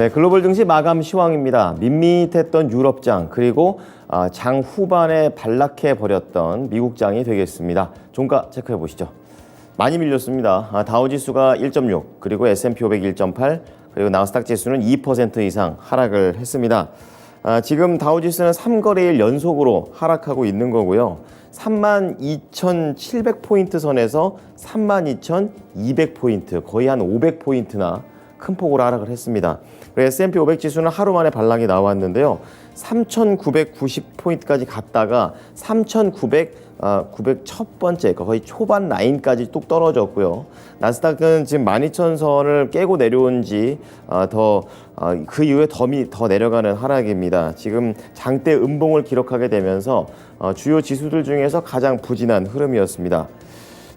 네, 글로벌 증시 마감 시황입니다. 밋밋했던 유럽장 그리고 장 후반에 반락해 버렸던 미국장이 되겠습니다. 종가 체크해 보시죠. 많이 밀렸습니다. 다우지수가 1.6, 그리고 S&P 500 1.8, 그리고 나스닥 지수는 2% 이상 하락을 했습니다. 지금 다우지수는 3거래일 연속으로 하락하고 있는 거고요. 32,700포인트 선에서 32,200포인트, 거의 한 500포인트나 큰 폭으로 하락을 했습니다. S&P 500 지수는 하루 만에 반락이 나왔는데요. 3,990포인트까지 갔다가 3,900 첫 번째, 거의 초반 라인까지 뚝 떨어졌고요. 나스닥은 지금 12,000선을 깨고 내려온 지 그 이후에 더 내려가는 하락입니다. 지금 장대 음봉을 기록하게 되면서 주요 지수들 중에서 가장 부진한 흐름이었습니다.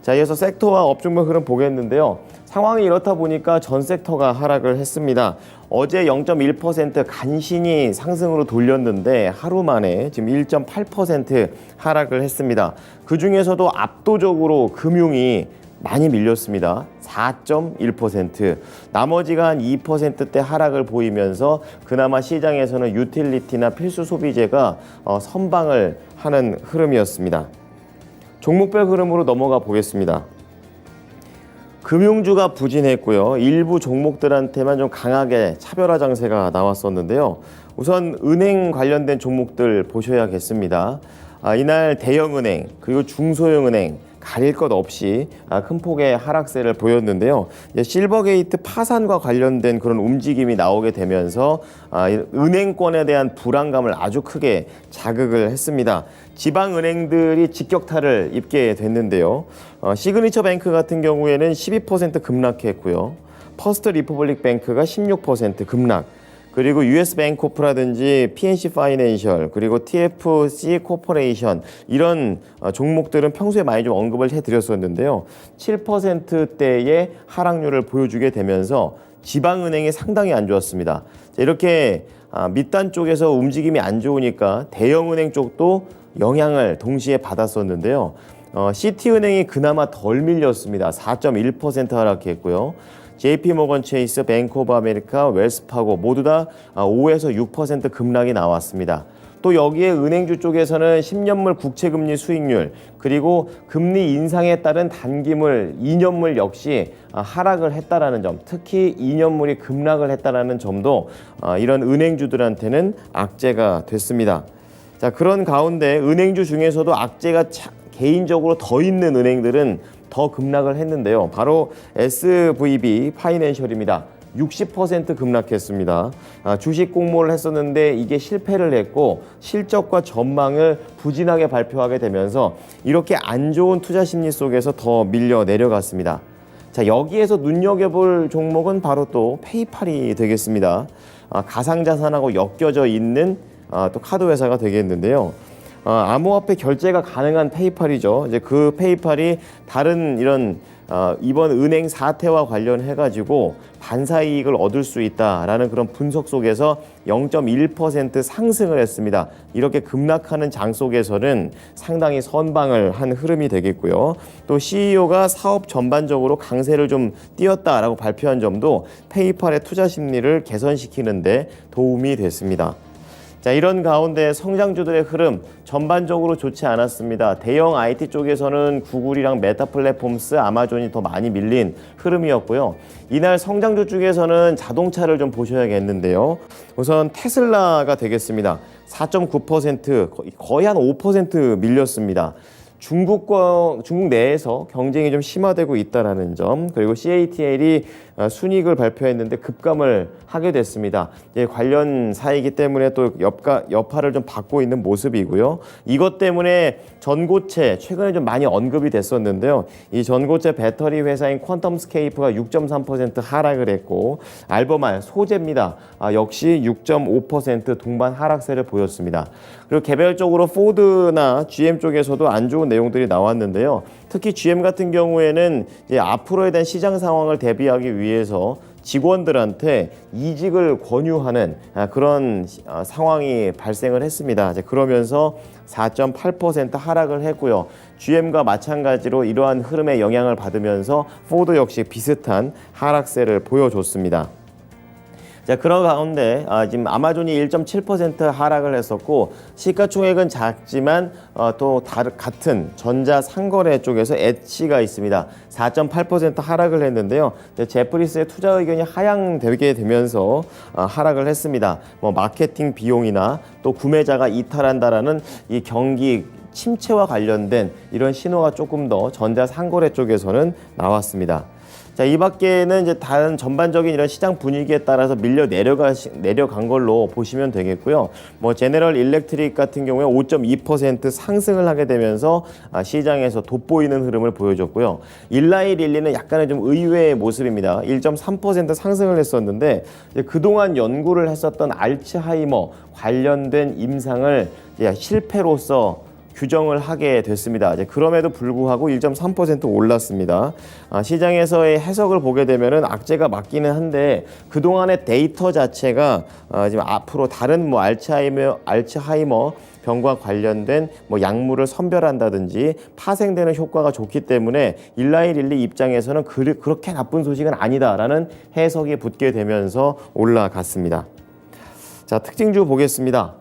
자, 이어서 섹터와 업종별 흐름 보겠는데요. 상황이 이렇다 보니까 전 섹터가 하락을 했습니다. 어제 0.1% 간신히 상승으로 돌렸는데 하루 만에 지금 1.8% 하락을 했습니다. 그 중에서도 압도적으로 금융이 많이 밀렸습니다. 4.1%. 나머지가 한 2%대 하락을 보이면서 그나마 시장에서는 유틸리티나 필수 소비재가 선방을 하는 흐름이었습니다. 종목별 흐름으로 넘어가 보겠습니다. 금융주가 부진했고요. 일부 종목들한테만 좀 강하게 차별화 장세가 나왔었는데요. 우선 은행 관련된 종목들 보셔야겠습니다. 이날 대형은행 그리고 중소형은행 가릴 것 없이 큰 폭의 하락세를 보였는데요. 실버게이트 파산과 관련된 그런 움직임이 나오게 되면서 은행권에 대한 불안감을 아주 크게 자극을 했습니다. 지방은행들이 직격탄을 입게 됐는데요. 시그니처 뱅크 같은 경우에는 12% 급락했고요. 퍼스트 리퍼블릭 뱅크가 16% 급락. 그리고 US 뱅코프라든지 PNC 파이낸셜, 그리고 TFC 코퍼레이션 이런 종목들은 평소에 많이 좀 언급을 해드렸었는데요. 7%대의 하락률을 보여주게 되면서 지방은행이 상당히 안 좋았습니다. 이렇게 밑단 쪽에서 움직임이 안 좋으니까 대형은행 쪽도 영향을 동시에 받았었는데요. 시티은행이 그나마 덜 밀렸습니다. 4.1% 하락했고요. JP모건 체이스, 뱅크 오브 아메리카, 웰스파고 모두 다 5에서 6% 급락이 나왔습니다. 또 여기에 은행주 쪽에서는 10년물 국채금리 수익률 그리고 금리 인상에 따른 단기물, 2년물 역시 하락을 했다라는 점, 특히 2년물이 급락을 했다라는 점도 이런 은행주들한테는 악재가 됐습니다. 자, 그런 가운데 은행주 중에서도 악재가 개인적으로 더 있는 은행들은 더 급락을 했는데요. 바로 SVB 파이낸셜입니다. 60% 급락했습니다. 주식 공모를 했었는데 이게 실패를 했고 실적과 전망을 부진하게 발표하게 되면서 이렇게 안 좋은 투자 심리 속에서 더 밀려 내려갔습니다. 자, 여기에서 눈여겨볼 종목은 바로 또 페이팔이 되겠습니다. 가상자산하고 엮여져 있는 또 카드 회사가 되겠는데요. 암호화폐 결제가 가능한 페이팔이죠. 이제 그 페이팔이 다른 이런 이번 은행 사태와 관련해가지고 반사이익을 얻을 수 있다라는 그런 분석 속에서 0.1% 상승을 했습니다. 이렇게 급락하는 장 속에서는 상당히 선방을 한 흐름이 되겠고요. 또 CEO가 사업 전반적으로 강세를 좀 띄었다라고 발표한 점도 페이팔의 투자 심리를 개선시키는 데 도움이 됐습니다. 자, 이런 가운데 성장주들의 흐름 전반적으로 좋지 않았습니다. 대형 IT 쪽에서는 구글이랑 메타 플랫폼스, 아마존이 더 많이 밀린 흐름이었고요. 이날 성장주 쪽에서는 자동차를 좀 보셔야겠는데요. 우선 테슬라가 되겠습니다. 4.9%, 거의 한 5% 밀렸습니다. 중국 내에서 경쟁이 좀 심화되고 있다는 점, 그리고 CATL이 순이익을 발표했는데 급감을 하게 됐습니다. 관련 사이기 때문에 또 여파를 좀 받고 있는 모습이고요. 이것 때문에 전고체 최근에 좀 많이 언급이 됐었는데요. 이 전고체 배터리 회사인 퀀텀스케이프가 6.3% 하락을 했고 알버말 소재입니다. 역시 6.5% 동반 하락세를 보였습니다. 그리고 개별적으로 포드나 GM 쪽에서도 안 좋은 내용들이 나왔는데요. 특히 GM 같은 경우에는 이제 앞으로에 대한 시장 상황을 대비하기 위해서 직원들한테 이직을 권유하는 그런 상황이 발생을 했습니다. 그러면서 4.8% 하락을 했고요. GM과 마찬가지로 이러한 흐름에 영향을 받으면서 포드 역시 비슷한 하락세를 보여줬습니다. 자, 그런 가운데 지금 아마존이 1.7% 하락을 했었고 시가총액은 작지만 또 같은 전자상거래 쪽에서 엣지가 있습니다. 4.8% 하락을 했는데요. 제프리스의 투자 의견이 하향되게 되면서 하락을 했습니다. 뭐 마케팅 비용이나 또 구매자가 이탈한다라는 이 경기 침체와 관련된 이런 신호가 조금 더 전자상거래 쪽에서는 나왔습니다. 자, 이 밖에는 이제 다른 전반적인 이런 시장 분위기에 따라서 내려간 걸로 보시면 되겠고요. 뭐 제너럴 일렉트릭 같은 경우에 5.2% 상승을 하게 되면서 시장에서 돋보이는 흐름을 보여줬고요. 일라이 릴리는 약간의 좀 의외의 모습입니다. 1.3% 상승을 했었는데 그동안 연구를 했었던 알츠하이머 관련된 임상을 실패로서 규정을 하게 됐습니다. 그럼에도 불구하고 1.3% 올랐습니다. 시장에서의 해석을 보게 되면은 악재가 맞기는 한데 그동안의 데이터 자체가 지금 앞으로 다른 뭐 알츠하이머 병과 관련된 뭐 약물을 선별한다든지 파생되는 효과가 좋기 때문에 일라이 릴리 입장에서는 그렇게 나쁜 소식은 아니다라는 해석이 붙게 되면서 올라갔습니다. 자, 특징주 보겠습니다.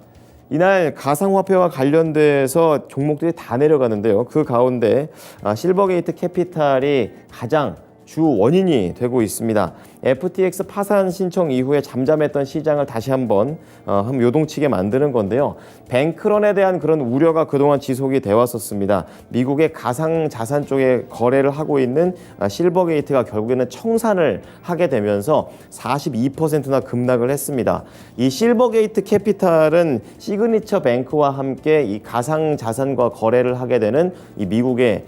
이날 가상화폐와 관련돼서 종목들이 다 내려가는데요. 그 가운데 실버게이트 캐피탈이 가장 주 원인이 되고 있습니다. FTX 파산 신청 이후에 잠잠했던 시장을 다시 한번 요동치게 만드는 건데요. 뱅크런에 대한 그런 우려가 그동안 지속이 되어 왔었습니다. 미국의 가상자산 쪽에 거래를 하고 있는 실버게이트가 결국에는 청산을 하게 되면서 42%나 급락을 했습니다. 이 실버게이트 캐피탈은 시그니처 뱅크와 함께 이 가상자산과 거래를 하게 되는 이 미국의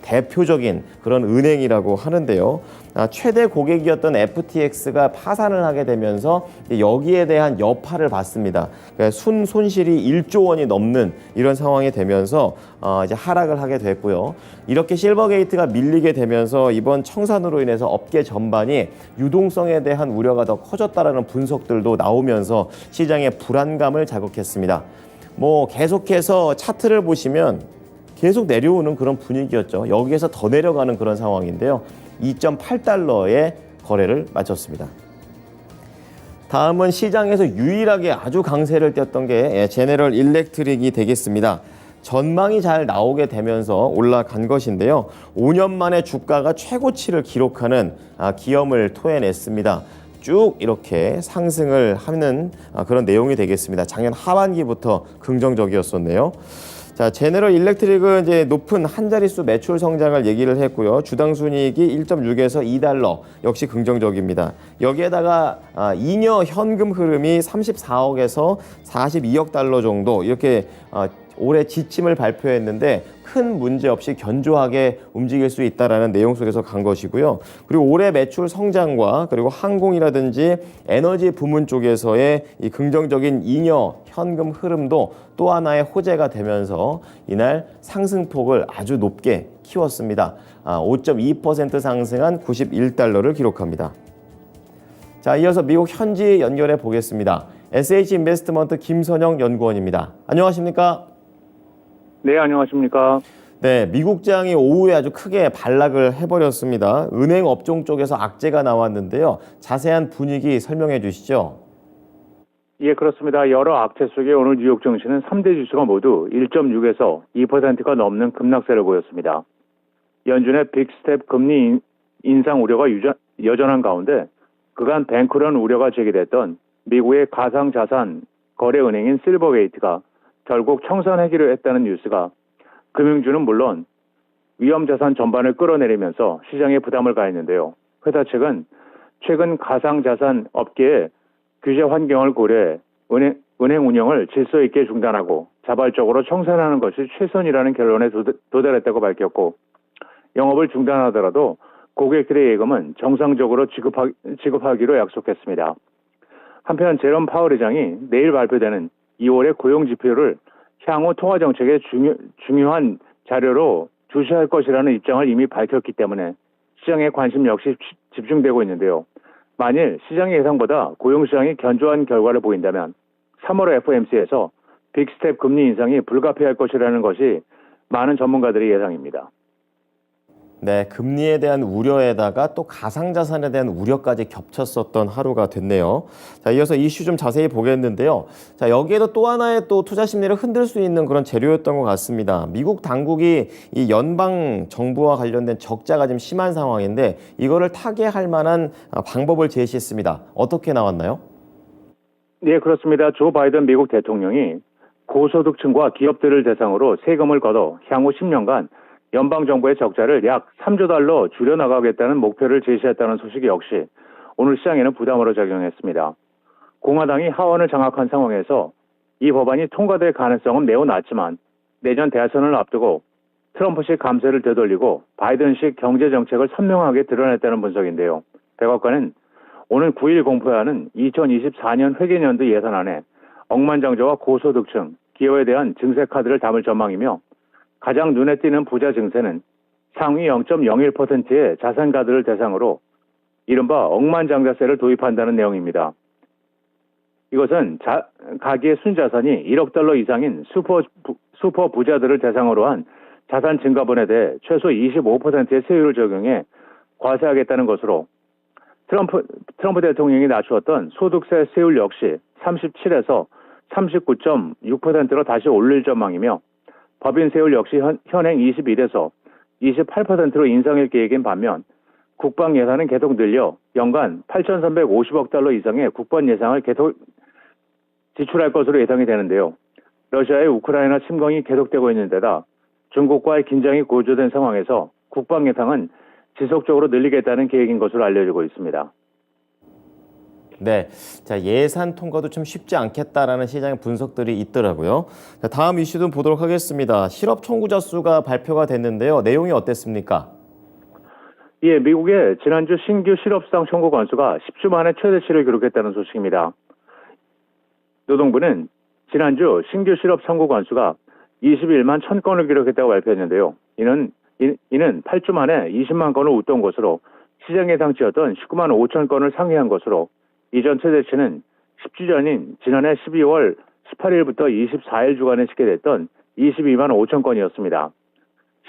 대표적인 그런 은행이라고 하는데요. 최대 고객이었던 FTX가 파산을 하게 되면서 여기에 대한 여파를 받습니다. 그러니까 손실이 1조 원이 넘는 이런 상황이 되면서 이제 하락을 하게 됐고요. 이렇게 실버게이트가 밀리게 되면서 이번 청산으로 인해서 업계 전반이 유동성에 대한 우려가 더 커졌다라는 분석들도 나오면서 시장의 불안감을 자극했습니다. 뭐 계속해서 차트를 보시면 계속 내려오는 그런 분위기였죠. 여기에서 더 내려가는 그런 상황인데요. 2.8달러에 거래를 마쳤습니다. 다음은 시장에서 유일하게 아주 강세를 띄었던 게 제너럴 일렉트릭이 되겠습니다. 전망이 잘 나오게 되면서 올라간 것인데요. 5년 만에 주가가 최고치를 기록하는 기염을 토해냈습니다. 쭉 이렇게 상승을 하는 그런 내용이 되겠습니다. 작년 하반기부터 긍정적이었었네요. 자, 제너럴 일렉트릭은 이제 높은 한 자릿수 매출 성장을 얘기를 했고요. 주당 순이익이 1.6에서 2달러 역시 긍정적입니다. 여기에다가 잉여 현금 흐름이 34억에서 42억 달러 정도 이렇게 올해 지침을 발표했는데 큰 문제 없이 견조하게 움직일 수 있다라는 내용 속에서 간 것이고요. 그리고 올해 매출 성장과 그리고 항공이라든지 에너지 부문 쪽에서의 이 긍정적인 잉여 현금 흐름도 또 하나의 호재가 되면서 이날 상승폭을 아주 높게 키웠습니다. 5.2% 상승한 91달러를 기록합니다. 자, 이어서 미국 현지 연결해 보겠습니다. SH인베스트먼트 김선영 연구원입니다. 안녕하십니까? 네, 안녕하십니까? 네, 미국장이 오후에 아주 크게 발락을 해버렸습니다. 은행 업종 쪽에서 악재가 나왔는데요. 자세한 분위기 설명해 주시죠. 예, 그렇습니다. 여러 악재 속에 오늘 뉴욕 증시는 3대 지수가 모두 1.6에서 2%가 넘는 급락세를 보였습니다. 연준의 빅스텝 금리 인상 우려가 여전한 가운데 그간 뱅크런 우려가 제기됐던 미국의 가상자산 거래은행인 실버게이트가 결국 청산하기로 했다는 뉴스가 금융주는 물론 위험자산 전반을 끌어내리면서 시장에 부담을 가했는데요. 회사 측은 최근 가상자산 업계의 규제 환경을 고려해 은행 운영을 질서 있게 중단하고 자발적으로 청산하는 것이 최선이라는 결론에 도달했다고 밝혔고 영업을 중단하더라도 고객들의 예금은 정상적으로 지급하기로 약속했습니다. 한편 제롬 파월 의장이 내일 발표되는 2월의 고용 지표를 향후 통화 정책의 중요한 자료로 주시할 것이라는 입장을 이미 밝혔기 때문에 시장의 관심 역시 집중되고 있는데요. 만일 시장의 예상보다 고용 시장이 견조한 결과를 보인다면 3월 FOMC에서 빅스텝 금리 인상이 불가피할 것이라는 것이 많은 전문가들의 예상입니다. 네, 금리에 대한 우려에다가 또 가상자산에 대한 우려까지 겹쳤었던 하루가 됐네요. 자, 이어서 이슈 좀 자세히 보겠는데요. 자, 여기에도 또 하나의 또 투자 심리를 흔들 수 있는 그런 재료였던 것 같습니다. 미국 당국이 이 연방 정부와 관련된 적자가 좀 심한 상황인데 이거를 타개할 만한 방법을 제시했습니다. 어떻게 나왔나요? 네, 그렇습니다. 조 바이든 미국 대통령이 고소득층과 기업들을 대상으로 세금을 걷어 향후 10년간 연방정부의 적자를 약 3조 달러 줄여나가겠다는 목표를 제시했다는 소식 역시 오늘 시장에는 부담으로 작용했습니다. 공화당이 하원을 장악한 상황에서 이 법안이 통과될 가능성은 매우 낮지만 내년 대선을 앞두고 트럼프식 감세를 되돌리고 바이든식 경제정책을 선명하게 드러냈다는 분석인데요. 백악관은 오늘 9일 공포하는 2024년 회계연도 예산안에 억만장자와 고소득층, 기업에 대한 증세 카드를 담을 전망이며 가장 눈에 띄는 부자 증세는 상위 0.01%의 자산가들을 대상으로 이른바 억만장자세를 도입한다는 내용입니다. 이것은 가계의 순자산이 1억 달러 이상인 슈퍼 부자들을 대상으로 한 자산 증가분에 대해 최소 25%의 세율을 적용해 과세하겠다는 것으로 트럼프 대통령이 낮추었던 소득세 세율 역시 37에서 39.6%로 다시 올릴 전망이며 법인 세율 역시 현행 21에서 28%로 인상할 계획인 반면 국방 예산은 계속 늘려 연간 8,350억 달러 이상의 국방 예산을 계속 지출할 것으로 예상이 되는데요. 러시아의 우크라이나 침공이 계속되고 있는 데다 중국과의 긴장이 고조된 상황에서 국방 예산은 지속적으로 늘리겠다는 계획인 것으로 알려지고 있습니다. 네, 자 예산 통과도 좀 쉽지 않겠다라는 시장의 분석들이 있더라고요. 자, 다음 이슈도 보도록 하겠습니다. 실업 청구자 수가 발표가 됐는데요. 내용이 어땠습니까? 예, 미국의 지난주 신규 실업수당 청구 건수가 10주 만에 최대치를 기록했다는 소식입니다. 노동부는 지난주 신규 실업 청구 건수가 21만 1000건을 기록했다고 발표했는데요. 이는 8주 만에 20만 건을 웃돈 것으로 시장 예상치였던 19만 5천 건을 상회한 것으로 이전 최대치는 10주 전인 지난해 12월 18일부터 24일 주간에 집계됐던 22만 5천 건이었습니다.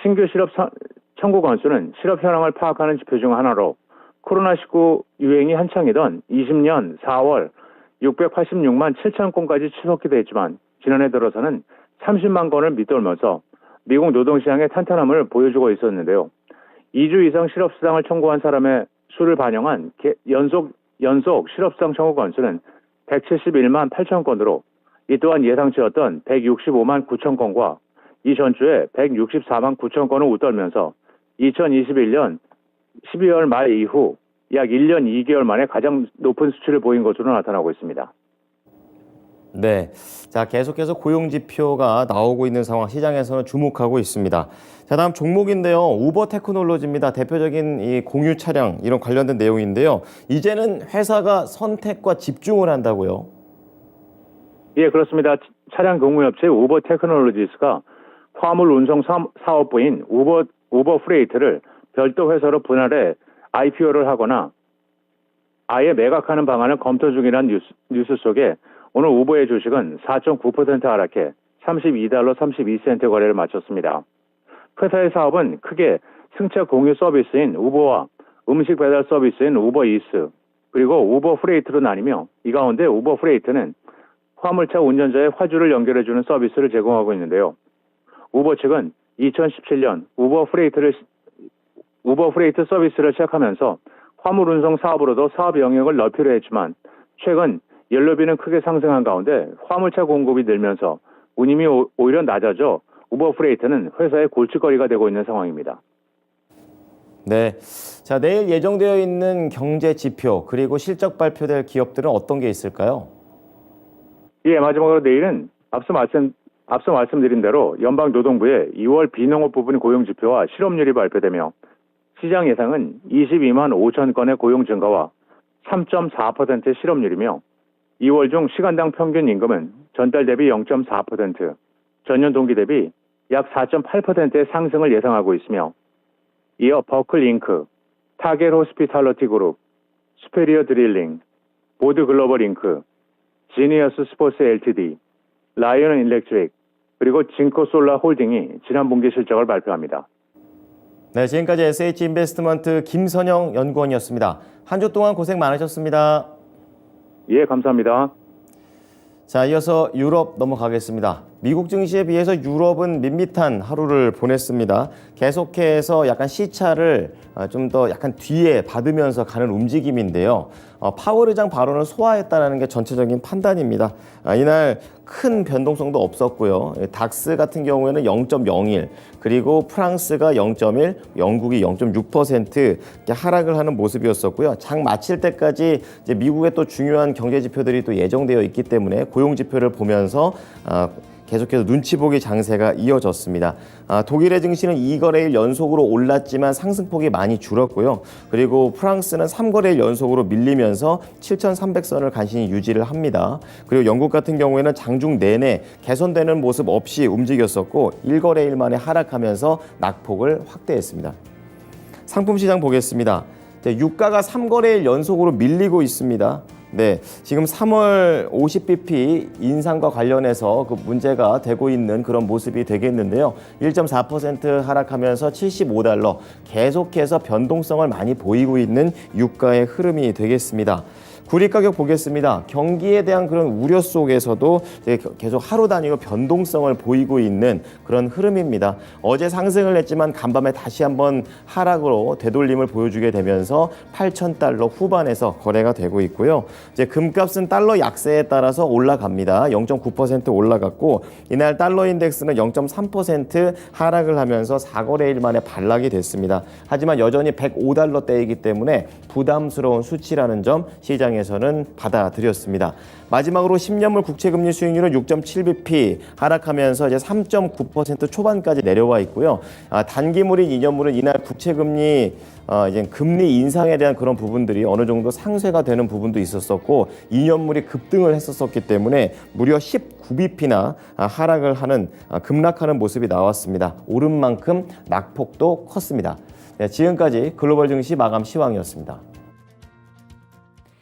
신규 실업 청구 건수는 실업 현황을 파악하는 지표 중 하나로 코로나19 유행이 한창이던 20년 4월 686만 7천 건까지 치솟기도 했지만 지난해 들어서는 30만 건을 밑돌면서 미국 노동시장의 탄탄함을 보여주고 있었는데요. 2주 이상 실업수당을 청구한 사람의 수를 반영한 연속 실업수당 청구 건수는 171만 8천 건으로 이 또한 예상치였던 165만 9천 건과 이전주에 164만 9천 건을 웃돌면서 2021년 12월 말 이후 약 1년 2개월 만에 가장 높은 수치를 보인 것으로 나타나고 있습니다. 네, 자 계속해서 고용 지표가 나오고 있는 상황 시장에서는 주목하고 있습니다. 자 다음 종목인데요, 우버 테크놀로지입니다. 대표적인 이 공유 차량 이런 관련된 내용인데요. 이제는 회사가 선택과 집중을 한다고요. 예, 그렇습니다. 차량 공유업체 우버 테크놀로지스가 화물 운송 사업부인 우버 프레이트를 별도 회사로 분할해 IPO를 하거나 아예 매각하는 방안을 검토 중이라는 뉴스 속에 오늘 우버의 주식은 4.9% 하락해 32달러 32센트 거래를 마쳤습니다. 회사의 사업은 크게 승차 공유 서비스인 우버와 음식 배달 서비스인 우버이스 그리고 우버 프레이트로 나뉘며 이 가운데 우버 프레이트는 화물차 운전자의 화주를 연결해주는 서비스를 제공하고 있는데요. 우버 측은 2017년 우버 프레이트 서비스를 시작하면서 화물 운송 사업으로도 사업 영역을 넓히려 했지만 최근 연료비는 크게 상승한 가운데 화물차 공급이 늘면서 운임이 오히려 낮아져 우버 프레이트는 회사의 골칫거리가 되고 있는 상황입니다. 네, 자 내일 예정되어 있는 경제 지표 그리고 실적 발표될 기업들은 어떤 게 있을까요? 예, 마지막으로 내일은 앞서 말씀드린 대로 연방노동부의 2월 비농업 부분 고용지표와 실업률이 발표되며 시장 예상은 22만 5천 건의 고용 증가와 3.4%의 실업률이며 2월 중 시간당 평균 임금은 전달 대비 0.4%, 전년 동기 대비 약 4.8%의 상승을 예상하고 있으며 이어 버클 잉크, 타겟 호스피탈러티 그룹, 스페리어 드릴링, 보드 글로벌 잉크, 지니어스 스포츠 LTD, 라이언 일렉트릭, 그리고 징코 솔라 홀딩이 지난 분기 실적을 발표합니다. 네, 지금까지 SH인베스트먼트 김선영 연구원이었습니다. 한 주 동안 고생 많으셨습니다. 예, 감사합니다. 자, 이어서 유럽 넘어가겠습니다. 미국 증시에 비해서 유럽은 밋밋한 하루를 보냈습니다. 계속해서 약간 시차를 좀 더 약간 뒤에 받으면서 가는 움직임인데요. 파월 의장 발언을 소화했다는 게 전체적인 판단입니다. 이날 큰 변동성도 없었고요. 닥스 같은 경우에는 0.01, 그리고 프랑스가 0.1, 영국이 0.6% 이렇게 하락을 하는 모습이었었고요. 장 마칠 때까지 이제 미국의 또 중요한 경제 지표들이 또 예정되어 있기 때문에 고용 지표를 보면서 계속해서 눈치 보기 장세가 이어졌습니다. 독일의 증시는 2거래일 연속으로 올랐지만 상승폭이 많이 줄었고요. 그리고 프랑스는 3거래일 연속으로 밀리면서 7,300선을 간신히 유지를 합니다. 그리고 영국 같은 경우에는 장중 내내 개선되는 모습 없이 움직였었고 1거래일 만에 하락하면서 낙폭을 확대했습니다. 상품 시장 보겠습니다. 유가가 3거래일 연속으로 밀리고 있습니다. 네, 지금 3월 50bp 인상과 관련해서 그 문제가 되고 있는 그런 모습이 되겠는데요. 1.4% 하락하면서 75달러, 계속해서 변동성을 많이 보이고 있는 유가의 흐름이 되겠습니다. 구리 가격 보겠습니다. 경기에 대한 그런 우려 속에서도 계속 하루 단위로 변동성을 보이고 있는 그런 흐름입니다. 어제 상승을 했지만 간밤에 다시 한번 하락으로 되돌림을 보여주게 되면서 8,000달러 후반에서 거래가 되고 있고요. 이제 금값은 달러 약세에 따라서 올라갑니다. 0.9% 올라갔고 이날 달러 인덱스는 0.3% 하락을 하면서 4거래일 만에 반락이 됐습니다. 하지만 여전히 105달러대이기 때문에 부담스러운 수치라는 점 시장에서는 받아들였습니다. 마지막으로 10년물 국채금리 수익률은 6.7bp 하락하면서 이제 3.9% 초반까지 내려와 있고요. 단기물인 2년물은 이날 국채금리 이제 금리 인상에 대한 그런 부분들이 어느 정도 상쇄가 되는 부분도 있었었고 2년물이 급등을 했었기 때문에 무려 19bp나 하락을 하는 급락하는 모습이 나왔습니다. 오른 만큼 낙폭도 컸습니다. 네, 지금까지 글로벌 증시 마감 시황이었습니다.